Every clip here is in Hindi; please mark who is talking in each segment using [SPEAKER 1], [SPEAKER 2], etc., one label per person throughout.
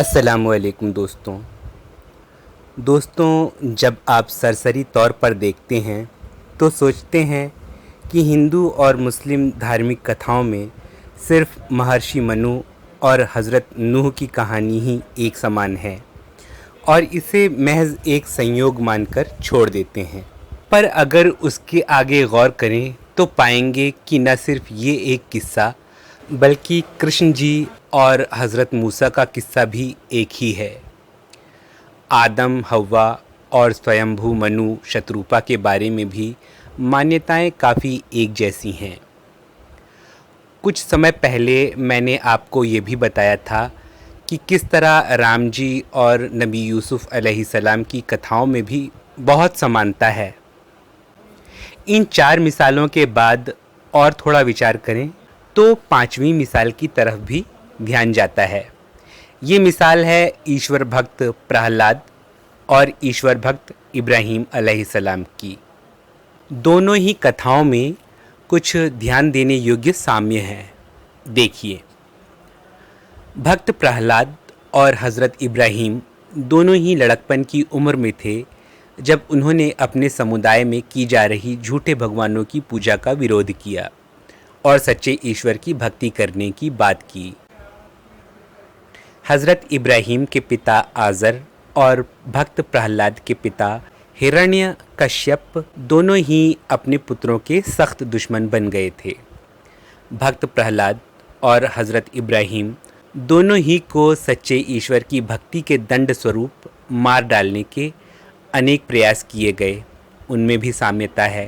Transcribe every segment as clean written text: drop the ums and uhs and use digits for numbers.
[SPEAKER 1] अस्सलामुअलैकुम दोस्तों, जब आप सरसरी तौर पर देखते हैं तो सोचते हैं कि हिंदू और मुस्लिम धार्मिक कथाओं में सिर्फ महर्षि मनु और हज़रत नूह की कहानी ही एक समान है और इसे महज एक संयोग मानकर छोड़ देते हैं। पर अगर उसके आगे गौर करें तो पाएंगे कि न सिर्फ ये एक किस्सा बल्कि कृष्ण जी और हज़रत मूसा का किस्सा भी एक ही है। आदम, हव्वा और स्वयंभू मनु शत्रुपा के बारे में भी मान्यताएं काफ़ी एक जैसी हैं। कुछ समय पहले मैंने आपको ये भी बताया था कि किस तरह राम जी और नबी यूसुफ अलैहिस्सलाम की कथाओं में भी बहुत समानता है। इन 4 मिसालों के बाद और थोड़ा विचार करें तो 5वीं मिसाल की तरफ भी ध्यान जाता है। ये मिसाल है ईश्वर भक्त प्रहलाद और ईश्वर भक्त इब्राहीम अलैहिस्सलाम की। दोनों ही कथाओं में कुछ ध्यान देने योग्य साम्य है। देखिए, भक्त प्रहलाद और हज़रत इब्राहीम दोनों ही लड़कपन की उम्र में थे जब उन्होंने अपने समुदाय में की जा रही झूठे भगवानों की पूजा का विरोध किया और सच्चे ईश्वर की भक्ति करने की बात की। हज़रत इब्राहीम के पिता आज़र और भक्त प्रहलाद के पिता हिरण्यकश्यप दोनों ही अपने पुत्रों के सख्त दुश्मन बन गए थे। भक्त प्रहलाद और हज़रत इब्राहीम दोनों ही को सच्चे ईश्वर की भक्ति के दंड स्वरूप मार डालने के अनेक प्रयास किए गए। उनमें भी साम्यता है।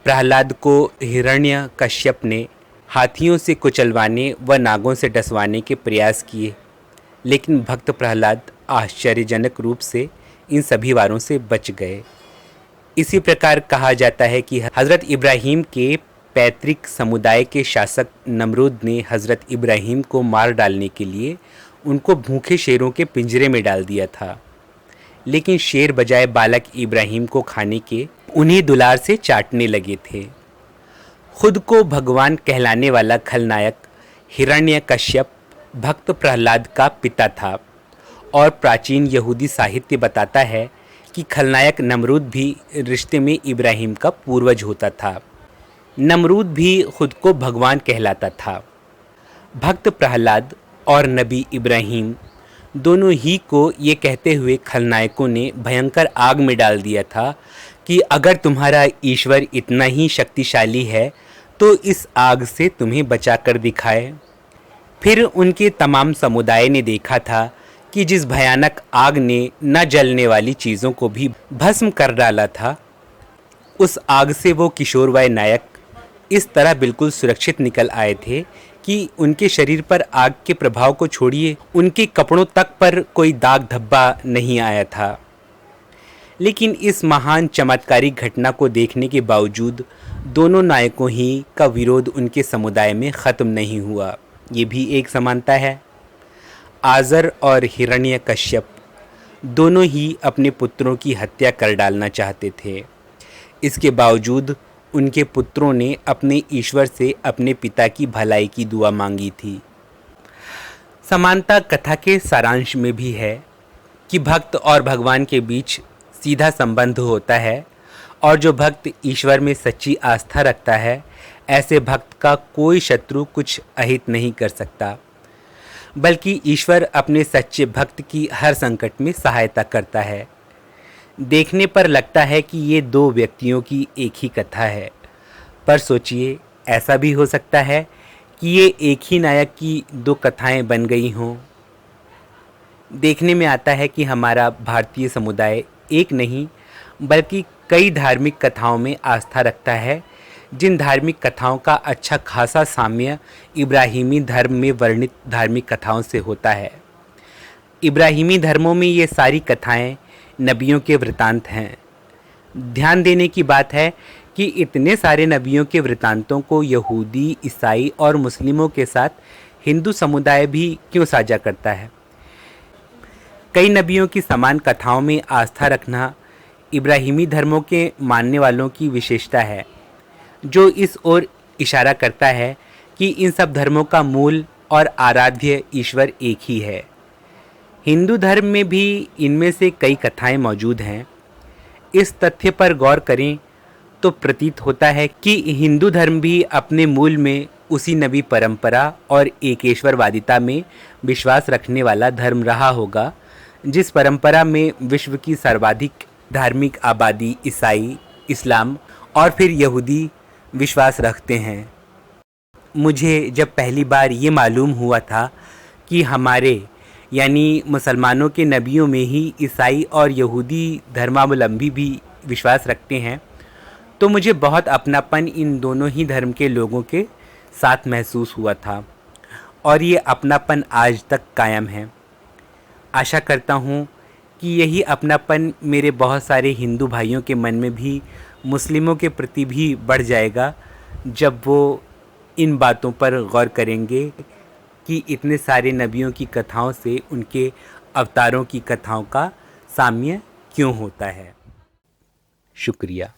[SPEAKER 1] प्रहलाद को हिरण्यकश्यप ने हाथियों से कुचलवाने व नागों से डसवाने के प्रयास किए, लेकिन भक्त प्रहलाद आश्चर्यजनक रूप से इन सभी वारों से बच गए। इसी प्रकार कहा जाता है कि हज़रत इब्राहीम के पैतृक समुदाय के शासक नमरूद ने हज़रत इब्राहीम को मार डालने के लिए उनको भूखे शेरों के पिंजरे में डाल दिया था, लेकिन शेर बजाय बालक इब्राहीम को खाने के उन्हें दुलार से चाटने लगे थे। खुद को भगवान कहलाने वाला खलनायक हिरण्यकश्यप भक्त प्रहलाद का पिता था और प्राचीन यहूदी साहित्य बताता है कि खलनायक नमरूद भी रिश्ते में इब्राहीम का पूर्वज होता था। नमरूद भी खुद को भगवान कहलाता था। भक्त प्रहलाद और नबी इब्राहीम दोनों ही को ये कहते हुए खलनायकों ने भयंकर आग में डाल दिया था कि अगर तुम्हारा ईश्वर इतना ही शक्तिशाली है तो इस आग से तुम्हें बचा कर दिखाए। फिर उनके तमाम समुदाय ने देखा था कि जिस भयानक आग ने न जलने वाली चीज़ों को भी भस्म कर डाला था, उस आग से वो किशोर वय नायक इस तरह बिल्कुल सुरक्षित निकल आए थे कि उनके शरीर पर आग के प्रभाव को छोड़िए उनके कपड़ों तक पर कोई दाग धब्बा नहीं आया था। लेकिन इस महान चमत्कारिक घटना को देखने के बावजूद दोनों नायकों ही का विरोध उनके समुदाय में ख़त्म नहीं हुआ। ये भी एक समानता है। आज़र और हिरण्यकश्यप दोनों ही अपने पुत्रों की हत्या कर डालना चाहते थे। इसके बावजूद उनके पुत्रों ने अपने ईश्वर से अपने पिता की भलाई की दुआ मांगी थी। समानता कथा के सारांश में भी है कि भक्त और भगवान के बीच सीधा संबंध होता है और जो भक्त ईश्वर में सच्ची आस्था रखता है, ऐसे भक्त का कोई शत्रु कुछ अहित नहीं कर सकता, बल्कि ईश्वर अपने सच्चे भक्त की हर संकट में सहायता करता है। देखने पर लगता है कि ये 2 व्यक्तियों की एक ही कथा है, पर सोचिए, ऐसा भी हो सकता है कि ये एक ही नायक की 2 कथाएं बन गई हों। देखने में आता है कि हमारा भारतीय समुदाय एक नहीं बल्कि कई धार्मिक कथाओं में आस्था रखता है, जिन धार्मिक कथाओं का अच्छा खासा साम्य इब्राहीमी धर्म में वर्णित धार्मिक कथाओं से होता है। इब्राहीमी धर्मों में ये सारी कथाएं नबियों के वृतांत हैं। ध्यान देने की बात है कि इतने सारे नबियों के वृतांतों को यहूदी, ईसाई और मुस्लिमों के साथ हिंदू समुदाय भी क्यों साझा करता है। कई नबियों की समान कथाओं में आस्था रखना इब्राहीमी धर्मों के मानने वालों की विशेषता है, जो इस ओर इशारा करता है कि इन सब धर्मों का मूल और आराध्य ईश्वर एक ही है। हिंदू धर्म में भी इनमें से कई कथाएं मौजूद हैं। इस तथ्य पर गौर करें तो प्रतीत होता है कि हिंदू धर्म भी अपने मूल में उसी नबी परंपरा और एकेश्वरवादिता में विश्वास रखने वाला धर्म रहा होगा, जिस परंपरा में विश्व की सर्वाधिक धार्मिक आबादी ईसाई, इस्लाम और फिर यहूदी विश्वास रखते हैं। मुझे जब पहली बार ये मालूम हुआ था कि हमारे यानी मुसलमानों के नबियों में ही ईसाई और यहूदी धर्मावलंबी भी विश्वास रखते हैं, तो मुझे बहुत अपनापन इन दोनों ही धर्म के लोगों के साथ महसूस हुआ था और ये अपनापन आज तक कायम है। आशा करता हूँ कि यही अपनापन मेरे बहुत सारे हिंदू भाइयों के मन में भी मुस्लिमों के प्रति भी बढ़ जाएगा, जब वो इन बातों पर गौर करेंगे कि इतने सारे नबियों की कथाओं से उनके अवतारों की कथाओं का साम्य क्यों होता है। शुक्रिया।